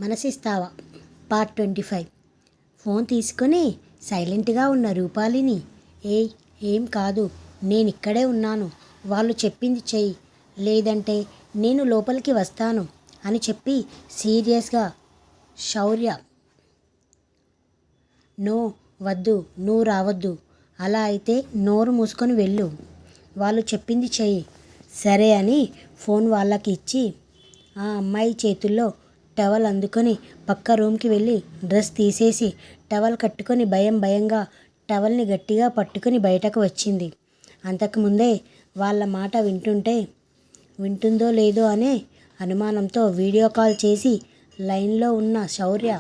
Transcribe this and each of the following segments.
మనసిస్తావా part 25. Phone తీసుకొని సైలెంట్గా ఉన్న రూపాలిని, ఏయ్ ఏం కాదు, నేనిక్కడే ఉన్నాను, వాళ్ళు చెప్పింది చెయ్యి, లేదంటే నేను లోపలికి వస్తాను అని చెప్పి సీరియస్గా శౌర్య, నో వద్దు, నువ్వు రావద్దు, అలా అయితే నోరు మూసుకొని వెళ్ళు, వాళ్ళు చెప్పింది చెయ్యి. సరే అని ఫోన్ వాళ్ళకి ఇచ్చి ఆ అమ్మాయి చేతుల్లో టవల్ అందుకొని పక్క రూమ్కి వెళ్ళి డ్రెస్ తీసేసి టవల్ కట్టుకొని భయంగా టవల్ని గట్టిగా పట్టుకొని బయటకు వచ్చింది. అంతకుముందే వాళ్ళ మాట వింటుందో లేదో అనే అనుమానంతో వీడియో కాల్ చేసి లైన్లో ఉన్న శౌర్య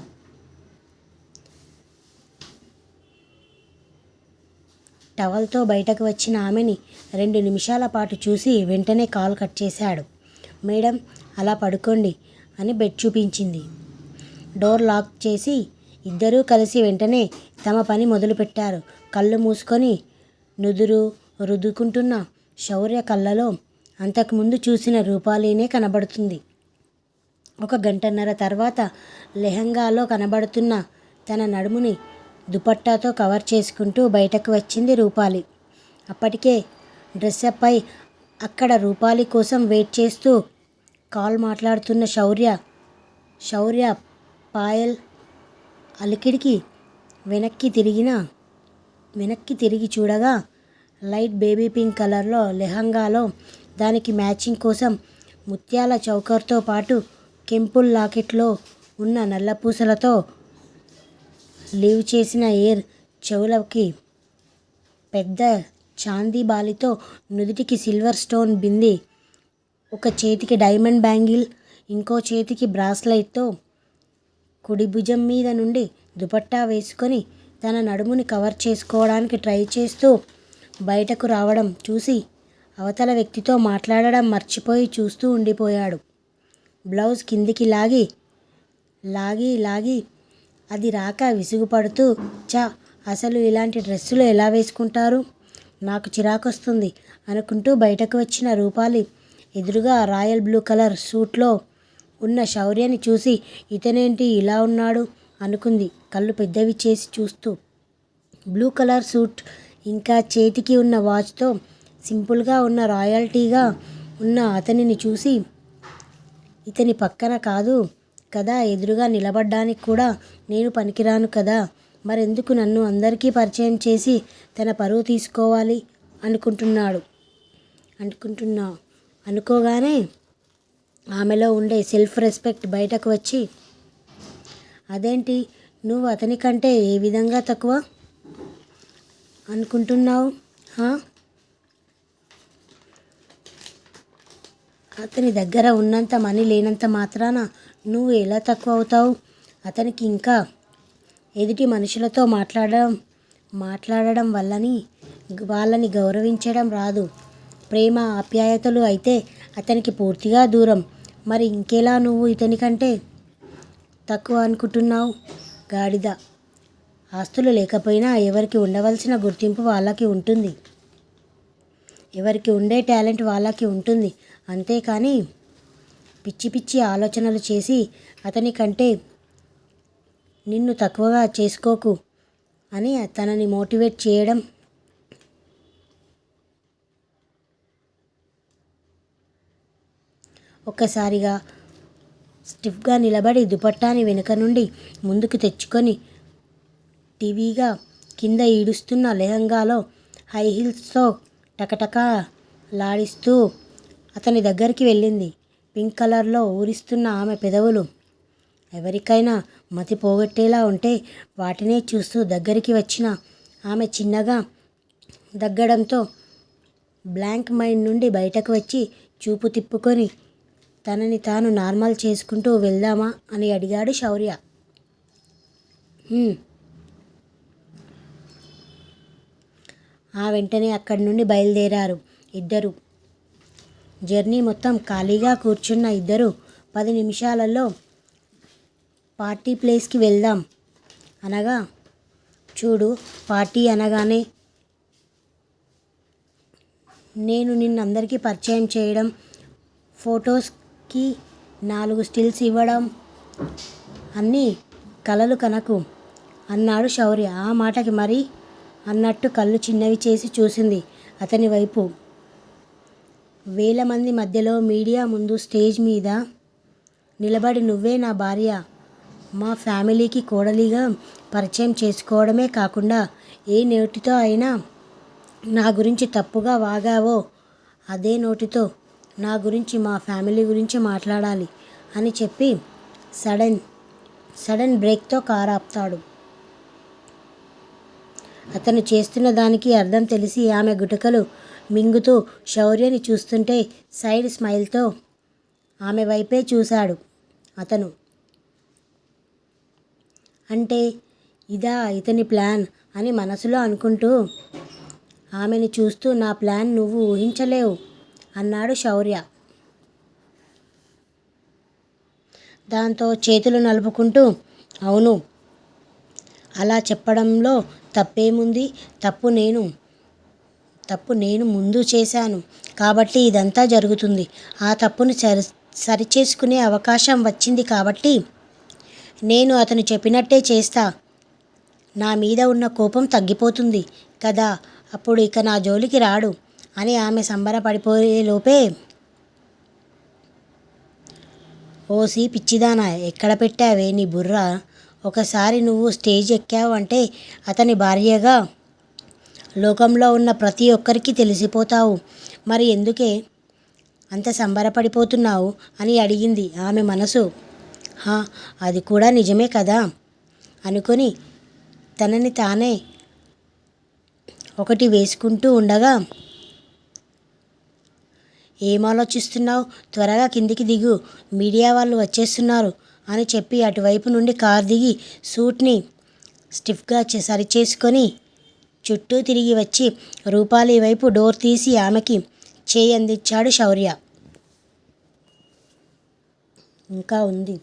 టవల్తో బయటకు వచ్చిన ఆమెని 2 నిమిషాల పాటు చూసి వెంటనే కాల్ కట్ చేశాడు. మేడం, అలా పడుకోండి అని బెడ్ చూపించింది. డోర్ లాక్ చేసి ఇద్దరూ కలిసి వెంటనే తమ పని మొదలుపెట్టారు. కళ్ళు మూసుకొని నుదురు రుద్దుకుంటున్న శౌర్య కళ్ళలో అంతకుముందు చూసిన రూపాలినే కనబడుతుంది. 1 గంటన్నర తర్వాత లెహంగాలో కనబడుతున్న తన నడుముని దుపట్టాతో కవర్ చేసుకుంటూ బయటకు వచ్చింది రూపాలి. అప్పటికే డ్రెస్అప్ అయి అక్కడ రూపాలి కోసం వెయిట్ చేస్తూ కాల్ మాట్లాడుతున్న శౌర్య పాయల్ అలికిడికి వెనక్కి తిరిగి చూడగా లైట్ బేబీ పింక్ కలర్లో లెహంగాలో దానికి మ్యాచింగ్ కోసం ముత్యాల చౌకర్తో పాటు కెంపుల్ లాకెట్లో ఉన్న నల్లపూసలతో లీవ్ చేసిన ఎయిర్ చెవులకి పెద్ద చాందీ బాలితో నుదుటికి సిల్వర్ స్టోన్ బింది, ఒక చేతికి డైమండ్ బ్యాంగిల్, ఇంకో చేతికి బ్రాస్లైట్తో కుడి భుజం మీద నుండి దుపట్టా వేసుకొని తన నడుముని కవర్ చేసుకోవడానికి ట్రై చేస్తూ బయటకు రావడం చూసి అవతల వ్యక్తితో మాట్లాడడం మర్చిపోయి చూస్తూ ఉండిపోయాడు. బ్లౌజ్ కిందికి లాగి అది రాక విసుగుపడుతూ, అసలు ఇలాంటి డ్రెస్సులు ఎలా వేసుకుంటారు, నాకు చిరాకొస్తుంది అనుకుంటూ బయటకు వచ్చిన రూపాలి ఎదురుగా రాయల్ బ్లూ కలర్ సూట్లో ఉన్న శౌర్యని చూసి ఇతనేంటి ఇలా ఉన్నాడు అనుకుంది కళ్ళు పెద్దవి చేసి చూస్తూ. బ్లూ కలర్ సూట్ ఇంకా చేతికి ఉన్న వాచ్తో సింపుల్గా ఉన్న రాయల్టీగా ఉన్న అతనిని చూసి, ఇతని పక్కన కాదు కదా ఎదురుగా నిలబడ్డానికి కూడా నేను పనికిరాను కదా, మరెందుకు నన్ను అందరికీ పరిచయం చేసి తన పరువు తీసుకోవాలి అనుకోగానే ఆమెలో ఉండే సెల్ఫ్ రెస్పెక్ట్ బయటకు వచ్చి, అదేంటి నువ్వు అతని కంటే ఏ విధంగా తక్కువ అనుకుంటున్నావు? అతని దగ్గర ఉన్నంత మనీ లేనంత మాత్రాన నువ్వు ఎలా తక్కువ అవుతావు? అతనికి ఇంకా ఎదుటి మనుషులతో మాట్లాడడం వాళ్ళని గౌరవించడం రాదు. ప్రేమ ఆప్యాయతలు అయితే అతనికి పూర్తిగా దూరం. మరి ఇంకెలా నువ్వు ఇతని కంటే తక్కువ అనుకుంటున్నావు? గాడిద. ఆస్తులు లేకపోయినా ఎవరికి ఉండవలసిన గుర్తింపు వాళ్ళకి ఉంటుంది, ఎవరికి ఉండే టాలెంట్ వాళ్ళకి ఉంటుంది. అంతేకాని పిచ్చి ఆలోచనలు చేసి అతని కంటే నిన్ను తక్కువగా చేసుకోకు అని తనని మోటివేట్ చేయడం. ఒక్కసారిగా స్టిఫ్గా నిలబడి దుపట్టాని వెనుక నుండి ముందుకు తెచ్చుకొని టీవీగా కింద ఈడుస్తున్న లెహంగాలో హై హీల్స్తో టకటకా లాడిస్తూ అతని దగ్గరికి వెళ్ళింది. పింక్ కలర్లో ఊరిస్తున్న ఆమె పెదవులు ఎవరికైనా మతి పోగొట్టేలా ఉంటే వాటినే చూస్తూ దగ్గరికి వచ్చిన ఆమె చిన్నగా దగ్గడంతో బ్లాంక్ మైండ్ నుండి బయటకు వచ్చి చూపు తిప్పుకొని తనని తాను నార్మల్ చేసుకుంటూ వెళ్దామా అని అడిగాడు శౌర్య. ఆ వెంటనే అక్కడి నుండి బయలుదేరారు ఇద్దరు. జర్నీ మొత్తం ఖాళీగా కూర్చున్న ఇద్దరు 10 నిమిషాలలో పార్టీ ప్లేస్కి వెళ్దాం అనగా, చూడు, పార్టీ అనగానే నేను నిన్నందరికీ పరిచయం చేయడం, ఫొటోస్కి 4 స్టిల్స్ ఇవ్వడం, అన్నీ కలలు కనకు అన్నాడు శౌర్య. ఆ మాటకి మరి అన్నట్టు కళ్ళు చిన్నవి చేసి చూసింది అతని వైపు. వేల మంది మధ్యలో మీడియా ముందు స్టేజ్ మీద నిలబడి నువ్వే నా భార్య, మా ఫ్యామిలీకి కోడలిగా పరిచయం చేసుకోవడమే కాకుండా ఏ నోటితో అయినా నా గురించి తప్పుగా వాగావో అదే నోటితో నా గురించి మా ఫ్యామిలీ గురించి మాట్లాడాలి అని చెప్పి సడన్ బ్రేక్తో కారు ఆపుతాడు. అతను చేస్తున్న దానికి అర్థం తెలిసి ఆమె గుటకలు మింగుతూ శౌర్యని చూస్తుంటే సైడ్ స్మైల్తో ఆమె వైపే చూశాడు అతను. అంటే ఇదా ఇతని ప్లాన్ అని మనసులో అనుకుంటూ ఆమెని చూస్తూ నా ప్లాన్ నువ్వు ఊహించలేవు అన్నాడు శౌర్య. దాంతో చేతులు నలుపుకుంటూ అవును, అలా చెప్పడంలో తప్పేముంది, తప్పు నేను ముందు చేశాను కాబట్టి ఇదంతా జరుగుతుంది. ఆ తప్పుని సరిచేసుకునే అవకాశం వచ్చింది కాబట్టి నేను అతను చెప్పినట్టే చేస్తా. నా మీద ఉన్న కోపం తగ్గిపోతుంది కదా, అప్పుడు ఇక నా జోలికి రాడు అని ఆమె సంబరపడిపోయేలోపే ఓసి పిచ్చిదానా, ఎక్కడ పెట్టావే నీ బుర్ర? ఒకసారి నువ్వు స్టేజ్ ఎక్కావు అంటే అతని భార్యగా లోకంలో ఉన్న ప్రతి ఒక్కరికి తెలిసిపోతావు. మరి ఎందుకే అంత సంబరపడిపోతున్నావు అని అడిగింది ఆమె మనసు. అది కూడా నిజమే కదా అనుకొని తనని తానే ఒకటి వేసుకుంటూ ఉండగా ఏం ఆలోచిస్తున్నావు, త్వరగా కిందికి దిగు, మీడియా వాళ్ళు వచ్చేస్తున్నారు అని చెప్పి అటువైపు నుండి కారు దిగి సూట్ని స్టిఫ్గా సరిచేసుకొని చుట్టూ తిరిగి వచ్చి రూపాలి వైపు డోర్ తీసి ఆమెకి చేయి అందించాడు శౌర్య. ఇంకా ఉంది.